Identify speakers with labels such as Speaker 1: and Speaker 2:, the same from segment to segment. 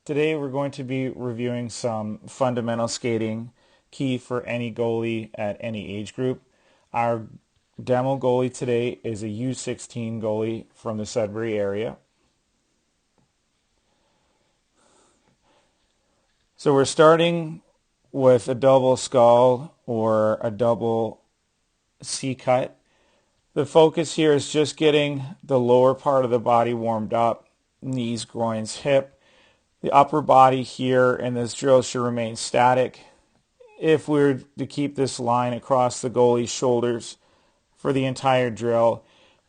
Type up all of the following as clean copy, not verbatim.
Speaker 1: Today we're going to be reviewing some fundamental skating key for any goalie at any age group. Our demo goalie today is a U16 goalie from the Sudbury area. So we're starting with a double skull or a double C cut. The focus here is just getting the lower part of the body warmed up, knees, groins, hip. The upper body here in this drill should remain static. If we were to keep this line across the goalie's shoulders for the entire drill,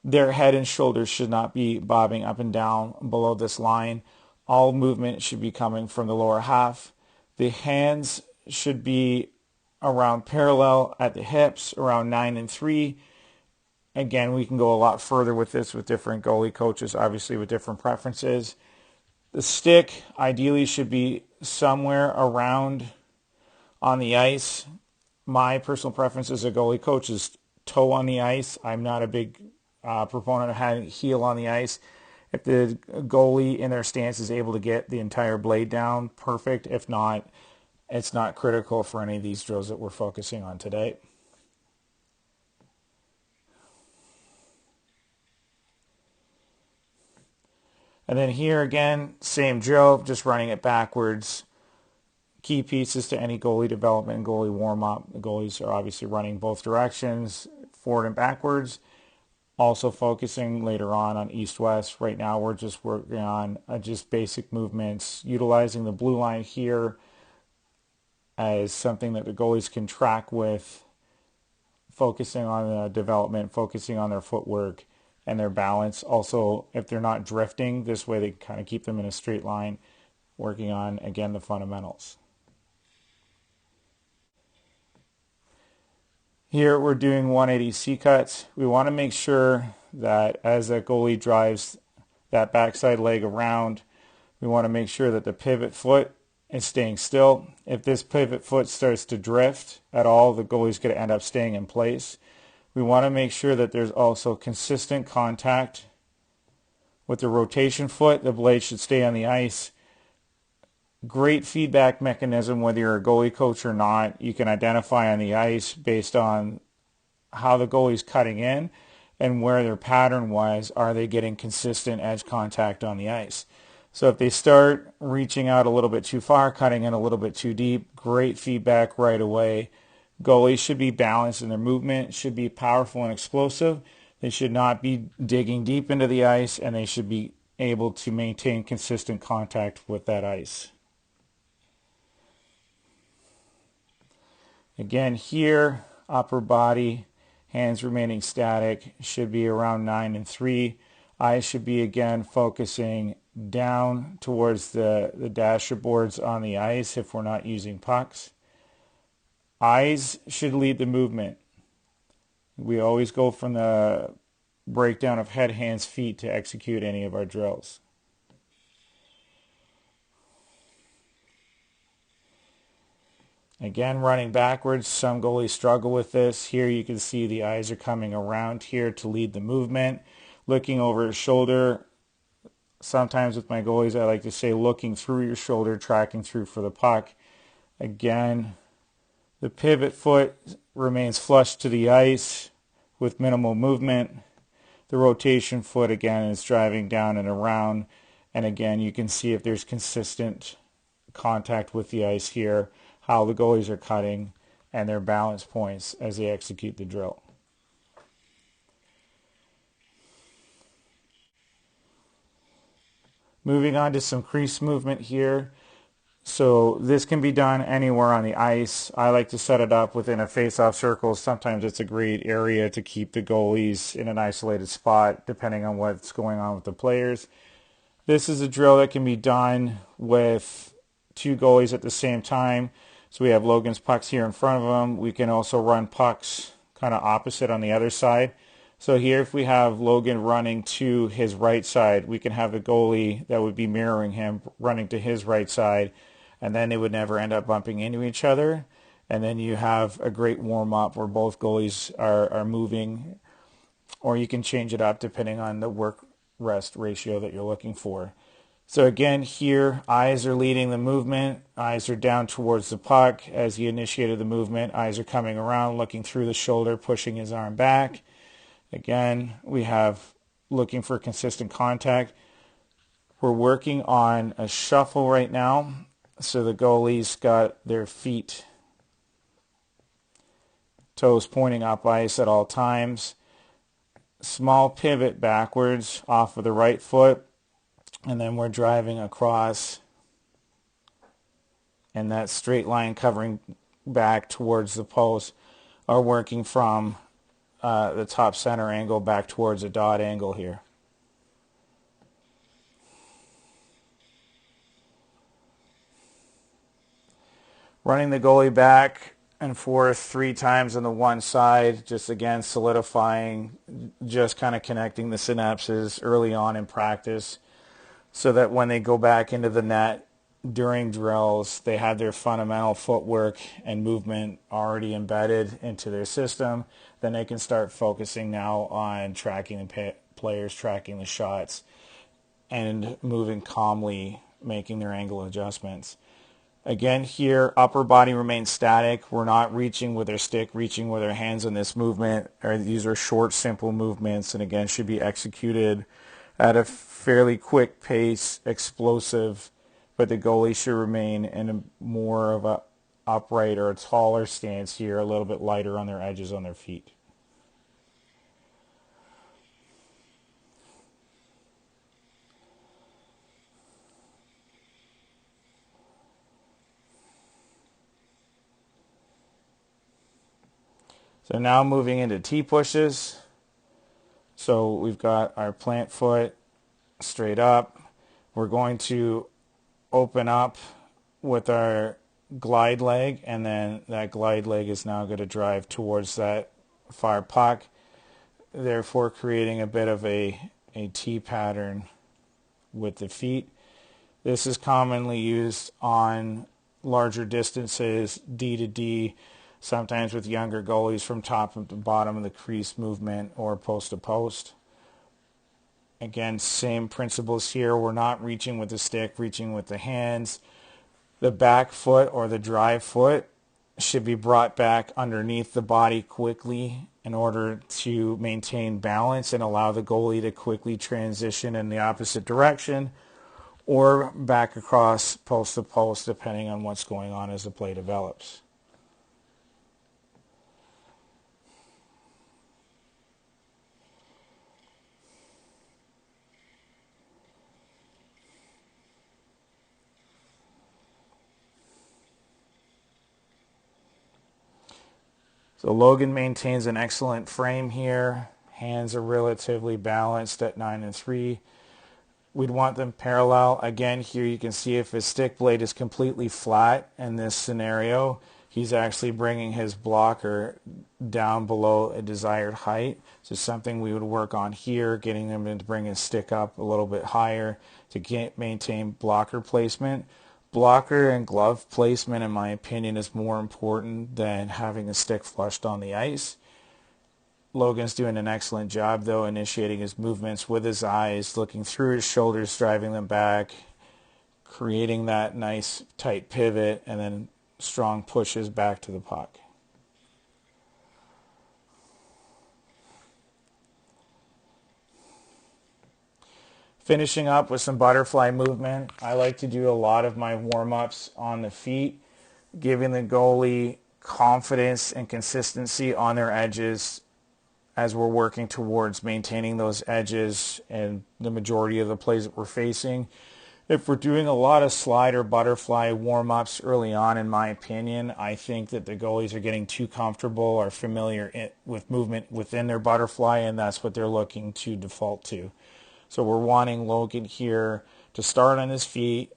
Speaker 1: their head and shoulders should not be bobbing up and down below this line. All movement should be coming from the lower half. The hands should be around parallel at the hips, around 9 and 3. Again, we can go a lot further with this with different goalie coaches, obviously with different preferences. The stick ideally should be somewhere around on the ice. My personal preference as a goalie coach is toe on the ice. I'm not a big proponent of having heel on the ice. If the goalie in their stance is able to get the entire blade down, perfect. If not, it's not critical for any of these drills that we're focusing on today. And then here again, same drill, just running it backwards. Key pieces to any goalie development and goalie warm-up. The goalies are obviously running both directions, forward and backwards. Also focusing later on east-west. Right now we're just working on just basic movements, utilizing the blue line here as something that the goalies can track with, focusing on the development, focusing on their footwork and their balance. Also, if they're not drifting, this way they can kind of keep them in a straight line, working on, again, the fundamentals. Here we're doing 180 C cuts. We want to make sure that as that goalie drives that backside leg around, we want to make sure that the pivot foot is staying still. If this pivot foot starts to drift at all, the goalie's going to end up staying in place. We want to make sure that there's also consistent contact with the rotation foot. The blade should stay on the ice. Great feedback mechanism, whether you're a goalie coach or not. You can identify on the ice based on how the goalie's cutting in and where their pattern was. Are they getting consistent edge contact on the ice? So if they start reaching out a little bit too far, cutting in a little bit too deep, great feedback right away. Goalies should be balanced in their movement, should be powerful and explosive. They should not be digging deep into the ice, and they should be able to maintain consistent contact with that ice. Again, here, upper body, hands remaining static, should be around 9 and 3. Eyes should be, again, focusing down towards the dasher boards on the ice if we're not using pucks. Eyes should lead the movement. We always go from the breakdown of head, hands, feet to execute any of our drills. Again, running backwards, some goalies struggle with this. Here you can see the eyes are coming around here to lead the movement. Looking over his shoulder. Sometimes with my goalies, I like to say looking through your shoulder, tracking through for the puck. Again, the pivot foot remains flush to the ice with minimal movement. The rotation foot, again, is driving down and around. And again, you can see if there's consistent contact with the ice here, how the goalies are cutting, and their balance points as they execute the drill. Moving on to some crease movement here. So this can be done anywhere on the ice. I like to set it up within a face-off circle. Sometimes it's a great area to keep the goalies in an isolated spot, depending on what's going on with the players. This is a drill that can be done with two goalies at the same time. So we have Logan's pucks here in front of him. We can also run pucks kind of opposite on the other side. So here if we have Logan running to his right side, we can have the goalie that would be mirroring him running to his right side, and then they would never end up bumping into each other. And then you have a great warm-up where both goalies are moving, or you can change it up depending on the work-rest ratio that you're looking for. So again, here, eyes are leading the movement. Eyes are down towards the puck as he initiated the movement. Eyes are coming around, looking through the shoulder, pushing his arm back. Again, we have looking for consistent contact. We're working on a shuffle right now. So the goalie's got their feet, toes pointing up ice at all times. Small pivot backwards off of the right foot. And then we're driving across. And that straight line covering back towards the post are working from the top center angle back towards a dot angle here. Running the goalie back and forth 3 times on the one side, just again solidifying, just kind of connecting the synapses early on in practice so that when they go back into the net during drills, they have their fundamental footwork and movement already embedded into their system. Then they can start focusing now on tracking the players, tracking the shots, and moving calmly, making their angle adjustments. Again, here, upper body remains static. We're not reaching with our stick, reaching with our hands in this movement. These are short, simple movements, and again, should be executed at a fairly quick pace, explosive, but the goalie should remain in a more of a upright or a taller stance here, a little bit lighter on their edges on their feet. So now moving into T-pushes. So we've got our plant foot straight up. We're going to open up with our glide leg, and then that glide leg is now going to drive towards that far puck, therefore creating a bit of a T pattern with the feet. This is commonly used on larger distances, D to D, sometimes with younger goalies from top to bottom of the crease movement or post to post. Again, same principles here. We're not reaching with the stick, reaching with the hands. The back foot or the drive foot should be brought back underneath the body quickly in order to maintain balance and allow the goalie to quickly transition in the opposite direction or back across post to post, depending on what's going on as the play develops. So Logan maintains an excellent frame here. Hands are relatively balanced at 9 and 3. We'd want them parallel. Again, here you can see if his stick blade is completely flat in this scenario, he's actually bringing his blocker down below a desired height. So something we would work on here, getting him to bring his stick up a little bit higher to maintain blocker placement. Blocker and glove placement, in my opinion, is more important than having a stick flushed on the ice. Logan's doing an excellent job, though, initiating his movements with his eyes, looking through his shoulders, driving them back, creating that nice tight pivot, and then strong pushes back to the puck. Finishing up with some butterfly movement. I like to do a lot of my warm-ups on the feet, giving the goalie confidence and consistency on their edges as we're working towards maintaining those edges and the majority of the plays that we're facing. If we're doing a lot of slide or butterfly warm-ups early on, in my opinion, I think that the goalies are getting too comfortable or familiar with movement within their butterfly, and that's what they're looking to default to. So we're wanting Logan here to start on his feet,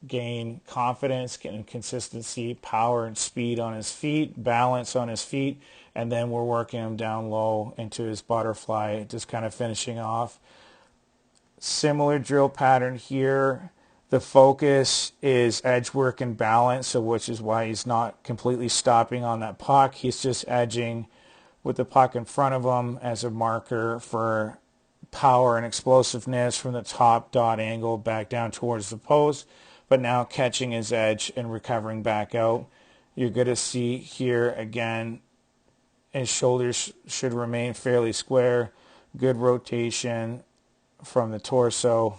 Speaker 1: gain confidence and consistency, power and speed on his feet, balance on his feet, and then we're working him down low into his butterfly, just kind of finishing off. Similar drill pattern here. The focus is edge work and balance, so which is why he's not completely stopping on that puck. He's just edging with the puck in front of him as a marker for power and explosiveness from the top dot angle back down towards the post, but now catching his edge and recovering back out. You're going to see here again, his shoulders should remain fairly square, good rotation from the torso,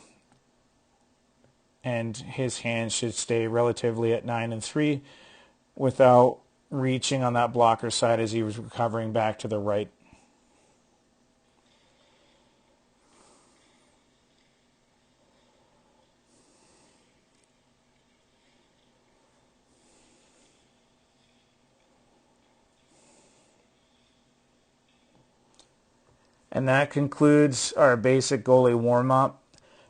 Speaker 1: and his hands should stay relatively at 9 and 3 without reaching on that blocker side as he was recovering back to the right. And that concludes our basic goalie warm-up.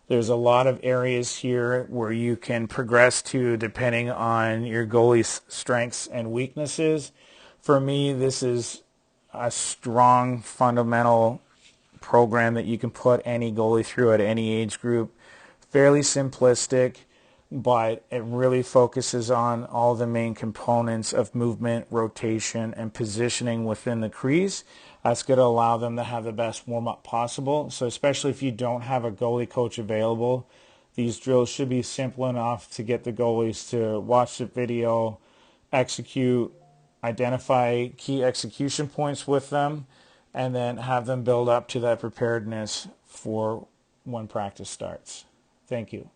Speaker 1: There's a lot of areas here where you can progress to depending on your goalie's strengths and weaknesses. For me, this is a strong fundamental program that you can put any goalie through at any age group. Fairly simplistic, but it really focuses on all the main components of movement, rotation, and positioning within the crease. That's going to allow them to have the best warm-up possible. So especially if you don't have a goalie coach available, these drills should be simple enough to get the goalies to watch the video, execute, identify key execution points with them, and then have them build up to that preparedness for when practice starts. Thank you.